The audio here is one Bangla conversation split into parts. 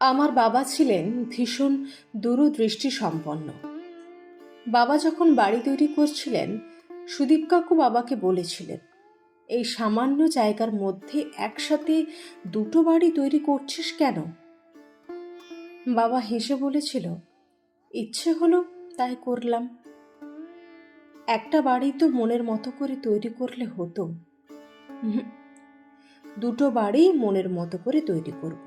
আমার বাবা ছিলেন ভীষণ দূরদৃষ্টি সম্পন্ন। বাবা যখন বাড়ি তৈরি করছিলেন, সুদীপ কাকু বাবাকে বলেছিলেন, এই সামান্য জায়গার মধ্যে একসাথে দুটো বাড়ি তৈরি করছিস কেন? বাবা হেসে বলেছিল, ইচ্ছে হলো তাই করলাম। একটা বাড়ি তো মনের মতো করে তৈরি করলে হতো। হুম, দুটো বাড়ি মনের মতো করে তৈরি করব।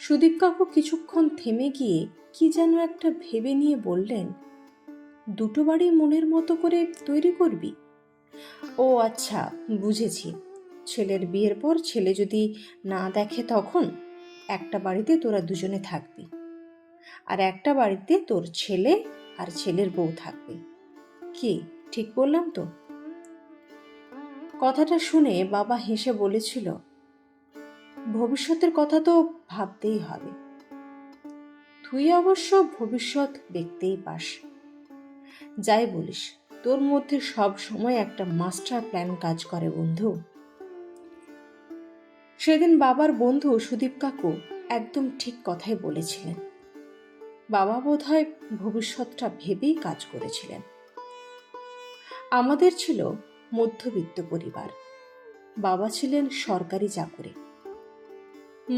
সুদীপ কাকু কিছুক্ষণ থেমে গিয়ে কি যেন একটা ভেবে নিয়ে বললেন, দুটো বাড়ি মনের মতো করে তৈরি করবি? ও আচ্ছা, বুঝেছি। ছেলের বিয়ের পর ছেলে যদি না দেখে তখন একটা বাড়িতে তোরা দুজনে থাকবি, আর একটা বাড়িতে তোর ছেলে আর ছেলের বউ থাকবে। কি ঠিক বললাম তো? কথাটা শুনে বাবা হেসে বলেছিল, ভবিষ্যতের কথা তো ভাবতেই হবে। তুই অবশ্য ভবিষ্যৎ দেখতেই পাস। যাই বলিস, তোর মধ্যে সব সময় একটা মাস্টার প্ল্যান কাজ করে বন্ধু। সেদিন বাবার বন্ধু সুদীপ কাকু একদম ঠিক কথাই বলেছিলেন। বাবা বোধহয় ভবিষ্যৎটা ভেবেই কাজ করেছিলেন। আমাদের ছিল মধ্যবিত্ত পরিবার। বাবা ছিলেন সরকারি চাকরি।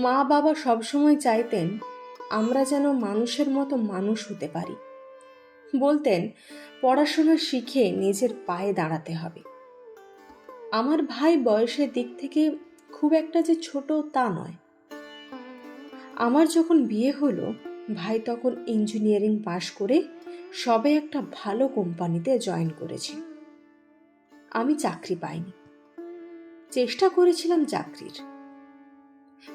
মা বাবা সবসময় চাইতেন আমরা যেন মানুষের মতো মানুষ হতে পারি। বলতেন, পড়াশোনা শিখে নিজের পায়ে দাঁড়াতে হবে। আমার ভাই বয়সের দিক থেকে খুব একটা যে ছোট তা নয়। আমার যখন বিয়ে হলো, ভাই তখন ইঞ্জিনিয়ারিং পাশ করে সবে একটা ভালো কোম্পানিতে জয়েন করেছে। আমি চাকরি পাইনি। চেষ্টা করেছিলাম চাকরির।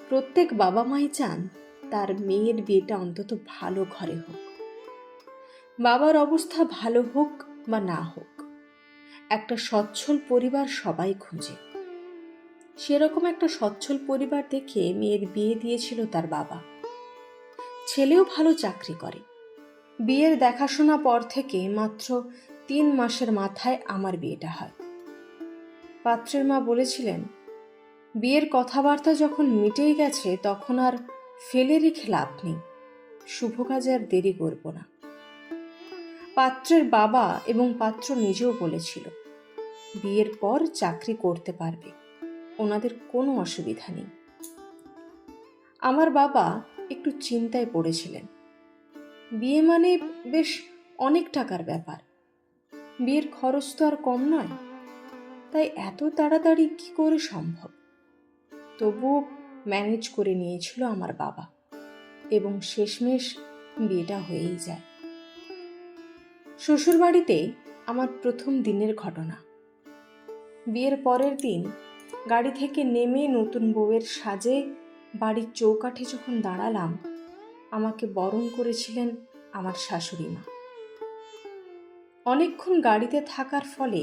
প্রত্যেক বাবা মাই চান তার মেয়ের বিয়েটা অন্তত ভালো ঘরে হোক। বাবার অবস্থা ভালো হোক বা না হোক, একটা সচ্ছল পরিবার সবাই খোঁজে। সেরকম একটা সচ্ছল পরিবার দেখে মেয়ের বিয়ে দিয়েছিল তার বাবা। ছেলেও ভালো চাকরি করে। বিয়ের দেখাশোনা পর থেকে মাত্র 3 মাসের মাথায় আমার বিয়েটা হয়। পাত্রের মা বলেছিলেন, বিয়ের কথাবার্তা যখন মিটেই গেছে তখন আর ফেলে রেখে লাভ নেই, শুভ কাজে আর দেরি করব না। পাত্রের বাবা এবং পাত্র নিজেও বলেছিল, বিয়ের পর চাকরি করতে পারবে, ওনাদের কোনো অসুবিধা নেই। আমার বাবা একটু চিন্তায় পড়েছিলেন। বিয়ে মানে বেশ অনেক টাকার ব্যাপার। বিয়ের খরচ তো আর কম নয়, তাই এত তাড়াতাড়ি কি করে সম্ভব? তবুও ম্যানেজ করে নিয়েছিল আমার বাবা, এবং শেষমেশ বিয়েটা হয়েই যায়। শ্বশুরবাড়িতে আমার প্রথম দিনের ঘটনা। বিয়ের পরের দিন গাড়ি থেকে নেমে নতুন বউয়ের সাজে বাড়ির চৌকাঠে যখন দাঁড়ালাম, আমাকে বরণ করেছিলেন আমার শাশুড়ি মা। অনেকক্ষণ গাড়িতে থাকার ফলে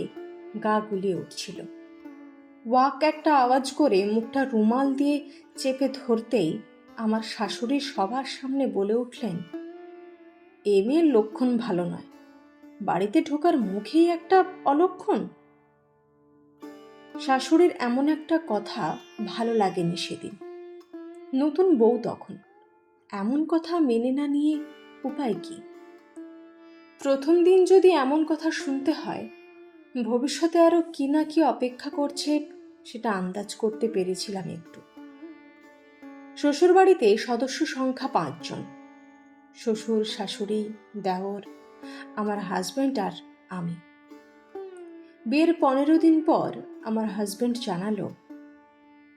গা গুলিয়ে উঠছিল। ওয়াক একটা আওয়াজ করে মুখটা রুমাল দিয়ে চেপে ধরতেই আমার শাশুড়ি সবার সামনে বলে উঠলেন, এ মেয়ের লক্ষণ ভালো নয়, বাড়িতে ঢোকার মুখেই একটা অলক্ষণ। শাশুড়ির এমন একটা কথা ভালো লাগেনি সেদিন। নতুন বউ তখন, এমন কথা মেনে না নিয়ে উপায় কি? প্রথম দিন যদি এমন কথা শুনতে হয়, ভবিষ্যতে আরো কি না কি অপেক্ষা করছে সেটা আন্দাজ করতে পেরেছিলাম একটু। শ্বশুরবাড়িতে সদস্য সংখ্যা 5 জন। শ্বশুর, শাশুড়ি, দেওর, আমার হাজব্যান্ড আর আমি। বিয়ের 15 দিন পর আমার হাজব্যান্ড জানালো,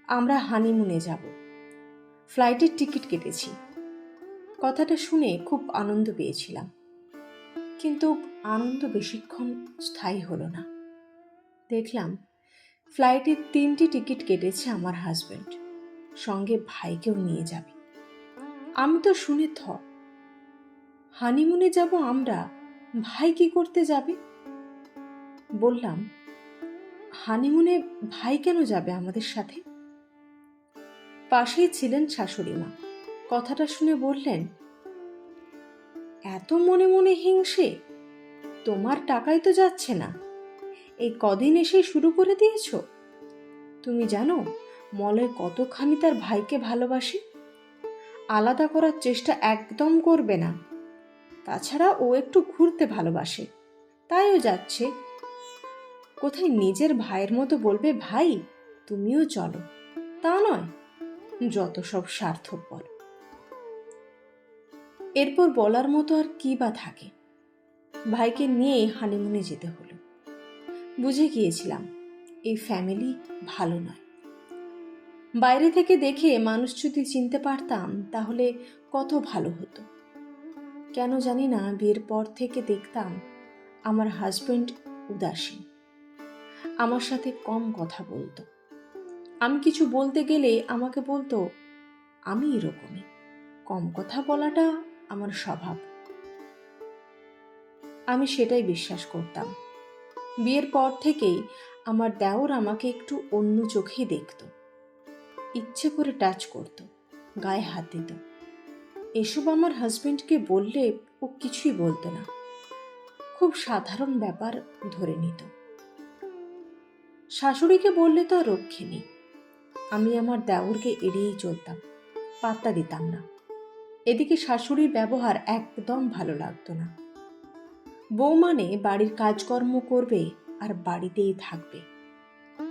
আমরা হানিমুনে যাব, ফ্লাইটের টিকিট কেটেছি। কথাটা শুনে খুব আনন্দ পেয়েছিলাম, কিন্তু আনন্দ বেশিক্ষণ স্থায়ী হলো না। দেখলাম ফ্লাইটের 3টি টিকিট কেটেছে আমার হাজব্যান্ড, সঙ্গে ভাইকেও নিয়ে যাবে। আমি তো শুনে থ। হানিমুনে যাব আমরা, ভাই কি করতে যাবে? বললাম, হানিমুনে ভাই কেন যাবে আমাদের সাথে? পাশেই ছিলেন শাশুড়ি মা। কথাটা শুনে বললেন, এত মনে মনে হিংসে? তোমার টাকাই তো যাচ্ছে না, এই কদিন এসে শুরু করে দিয়েছ। তুমি জানো মলয় কতখানি তার ভাইকে ভালোবাসে? আলাদা করার চেষ্টা একদম করবে না। তাছাড়া ও একটু ঘুরতে ভালোবাসে, তাইও যাচ্ছে। কোথায় নিজের ভাইয়ের মতো বলবে, ভাই তুমিও চলো, তা নয়। যত সব স্বার্থপর। এরপর বলার মতো আর কি বা থাকে। ভাইকে নিয়ে হানিমুনে যেতে হলো। বুঝে গিয়েছিলাম এই ফ্যামিলি ভালো নয়। বাইরে থেকে দেখে মানুষ যদি চিনতে পারতাম তাহলে কত ভালো হতো। কেন জানি না, বিয়ের পর থেকে দেখতাম আমার হাজবেন্ড উদাসীন, আমার সাথে কম কথা বলতো। আমি কিছু বলতে গেলে আমাকে বলতো, আমি এরকমই, কম কথা বলাটা আমার স্বভাব। আমি সেটাই বিশ্বাস করতাম। বিয়ের পর থেকেই আমার দেওর আমাকে একটু অন্য চোখেই দেখত। ইচ্ছে করে টাচ করত, গায়ে হাত দিত। এসব আমার হাজবেন্ডকে বললে ও কিছুই বলতো না, খুব সাধারণ ব্যাপার ধরে নিত। শাশুড়িকে বললে তো আর রক্ষে নেই। আমি আমার দেওরকে এড়িয়েই চলতাম, পাত্তা দিতাম না। এদিকে শাশুড়ির ব্যবহার একদম ভালো লাগতো না। বউ মানে বাড়ির কাজকর্ম করবে আর বাড়িতেই থাকবে,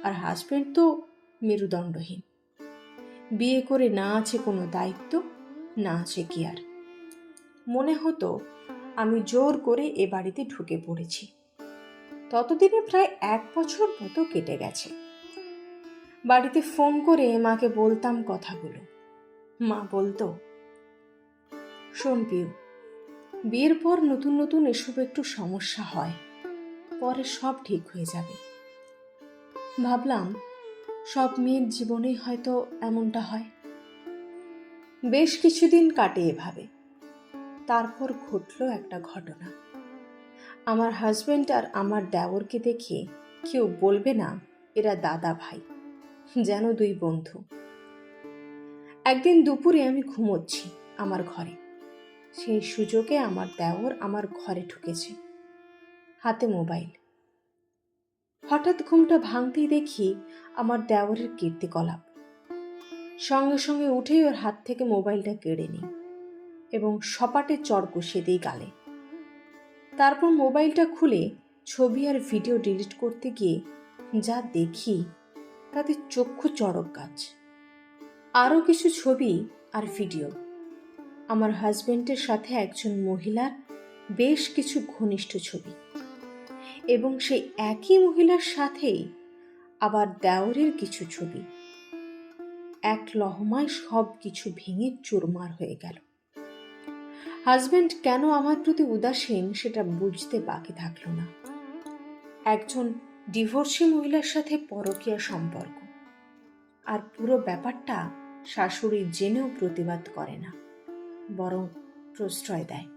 আর হাজবেন্ড তো মেরুদণ্ডহীন। বিয়ে করে না আছে কোনো দায়িত্ব, না আছে কেয়ার। মনে হতো আমি জোর করে এ বাড়িতে ঢুকে পড়েছি। ততদিনে প্রায় 1 বছর মতো কেটে গেছে। বাড়িতে ফোন করে মাকে বলতাম কথাগুলো। মা বলতো, শোন পিউ, বিয়ের পর নতুন নতুন এসব একটু সমস্যা হয়, পরে সব ঠিক হয়ে যাবে। ভাবলাম সব মেয়ের জীবনেই হয়তো এমনটা হয়। বেশ কিছুদিন কাটে এভাবে। তারপর ঘটল একটা ঘটনা। আমার হাজবেন্ড আর আমার দেওরকে দেখে কেউ বলবে না এরা দাদা ভাই, যেন দুই বন্ধু। একদিন দুপুরে আমি ঘুমোচ্ছি আমার ঘরে। সেই সুযোগে আমার দেওর আমার ঘরে ঢুকেছে, হাতে মোবাইল। হঠাৎ ঘুমটা ভাঙতেই দেখি আমার দেওরের কীর্তিকলাপ। সঙ্গে সঙ্গে উঠেই ওর হাত থেকে মোবাইলটা কেড়ে নিই এবং সপাটে চড় কষিয়ে দিই গালে। তারপর মোবাইলটা খুলে ছবি আর ভিডিও ডিলিট করতে গিয়ে যা দেখি তাতে চক্ষু চড়ক গাছ। আরও কিছু ছবি আর ভিডিও, আমার হাজবেন্ডের সাথে একজন মহিলার বেশ কিছু ঘনিষ্ঠ ছবি, এবং সেই একই মহিলার সাথেই আবার দেওরের কিছু ছবি। এক লহমায় সব কিছু ভেঙে চুরমার হয়ে গেল। হাজবেন্ড কেন আমার প্রতি উদাসীন সেটা বুঝতে বাকি থাকলো না। একজন ডিভোর্সি মহিলার সাথে পরকীয়া সম্পর্ক, আর পুরো ব্যাপারটা শাশুড়ি জেনেও প্রতিবাদ করে না, বরং প্রশ্রয় দেয়।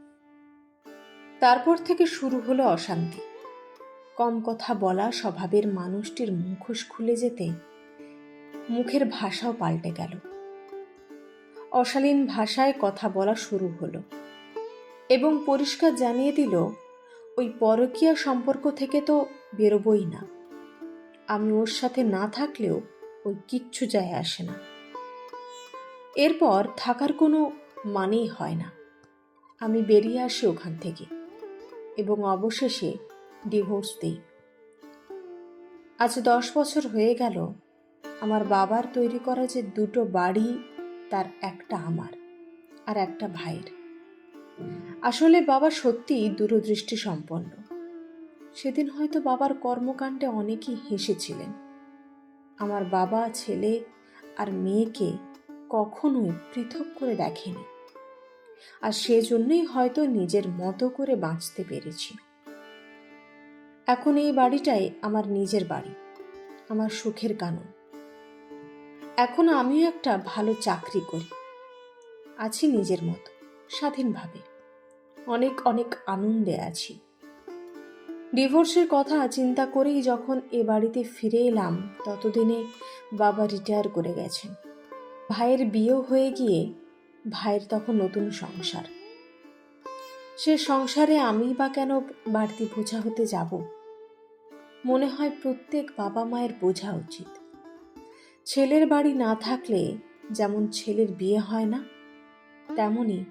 তারপর থেকে শুরু হলো অশান্তি। কম কথা বলা স্বভাবের মানুষটির মুখোশ খুলে যেতে মুখের ভাষাও পাল্টে গেল। অশালীন ভাষায় কথা বলা শুরু হলো এবং পরিষ্কার জানিয়ে দিল ওই পরকীয়া সম্পর্ক থেকে তো বেরোবই না। আমি ওর সাথে না থাকলেও ওই কিচ্ছু যায় আসে না। এরপর থাকার কোনো মানেই হয় না। আমি বেরিয়ে আসি ওখান থেকে এবং অবশেষে ডিভোর্স দিই। আজ 10 বছর হয়ে গেল। আমার বাবার তৈরি করা যে 2টো বাড়ি, তার একটা আমার আর একটা ভাইয়ের। আসলে বাবা সত্যিই দূরদৃষ্টি সম্পন্ন। সেদিন হয়তো বাবার কর্মকাণ্ডে অনেকেই হেসেছিলেন। আমার বাবা ছেলে আর মেয়েকে কখনোই পৃথক করে দেখেনি, আর সেজন্যই হয়তো নিজের মতো করে বাঁচতে পেরেছি। এখন এই বাড়িটাই আমার নিজের বাড়ি, আমার সুখের কানন। এখন আমিও একটা ভালো চাকরি করি, আছি নিজের মতো স্বাধীনভাবে, অনেক অনেক আনন্দে আছি। ডিভোর্সের কথা চিন্তা করেই যখন এ বাড়িতে ফিরে এলাম, ততদিনে বাবা রিটায়ার করে গেছেন। ভাইয়ের বিয়েও হয়ে গিয়ে ভাইয়ের তখন নতুন সংসার। সে সংসারে আমি বা কেন বাড়তি বোঝা হতে যাব? মনে হয় প্রত্যেক বাবা মায়ের বোঝা উচিত। ছেলের বাড়ি না থাকলে যেমন ছেলের বিয়ে হয় না, তেমনি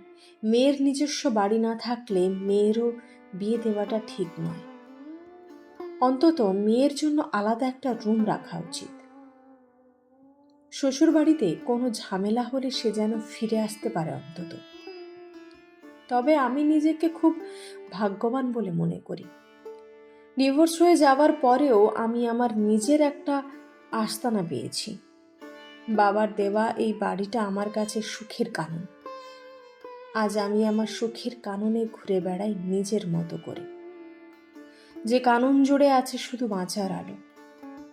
মেয়ের নিজস্ব বাড়ি না থাকলে মেয়েরও বিয়ে দেওয়াটা ঠিক নয়। অন্তত মেয়ের জন্য আলাদা একটা রুম রাখা উচিত। শ্বশুর বাড়িতে কোনো ঝামেলা হলে সে যেন ফিরে আসতে পারে অন্তত। তবে আমি নিজেকে খুব ভাগ্যবান বলে মনে করি। ডিভোর্স হয়ে যাওয়ার পরেও আমি আমার নিজের একটা আস্তানা পেয়েছি। বাবার দেওয়া এই বাড়িটা আমার কাছে সুখের কানন। আজ আমি আমার সুখের কাননে ঘুরে বেড়াই নিজের মতো করে। যে কানন জুড়ে আছে শুধু বাঁচার আলো।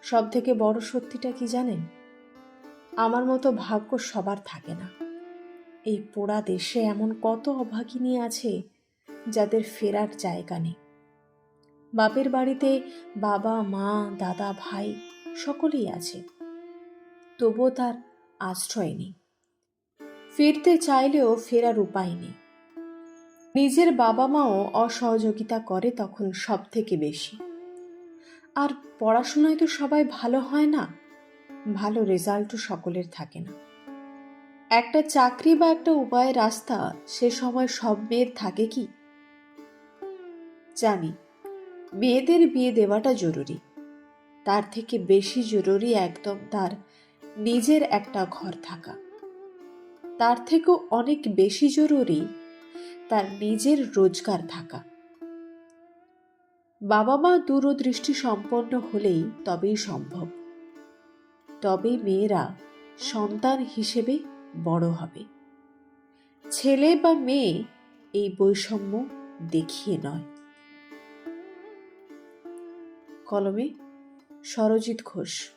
সব থেকে বড় সত্যিটা কি জানেন? আমার মতো ভাগ্য সবার থাকে না। এই পোড়া দেশে এমন কত অভাগিনী আছে যাদের ফেরার জায়গা নেই। বাপের বাড়িতে বাবা, মা, দাদা, ভাই সকলেই আছে, তবুও তার আশ্রয় নেই। ফিরতে চাইলেও ফেরার উপায় নেই। নিজের বাবা মাও অসহযোগিতা করে তখন সব থেকে বেশি। আর পড়াশোনায় তো সবাই ভালো হয় না, ভালো রেজাল্টও সকলের থাকে না। একটা চাকরি বা একটা উপায়ের রাস্তা সে সময় সব মেয়ের থাকে কি? জানি মেয়েদের বিয়ে দেওয়াটা জরুরি, তার থেকে বেশি জরুরি একদম তার নিজের একটা ঘর থাকা। তার থেকেও অনেক বেশি জরুরি তার নিজের রোজগার থাকা। বাবা মা দূরদৃষ্টি সম্পন্ন হলেই তবেই সম্ভব। তবেই মেয়েরা সন্তান হিসেবে বড় হবে। ছেলে বা মেয়ে এই বৈষম্য দেখিয়ে নয়। কলমে সরজিৎ ঘোষ।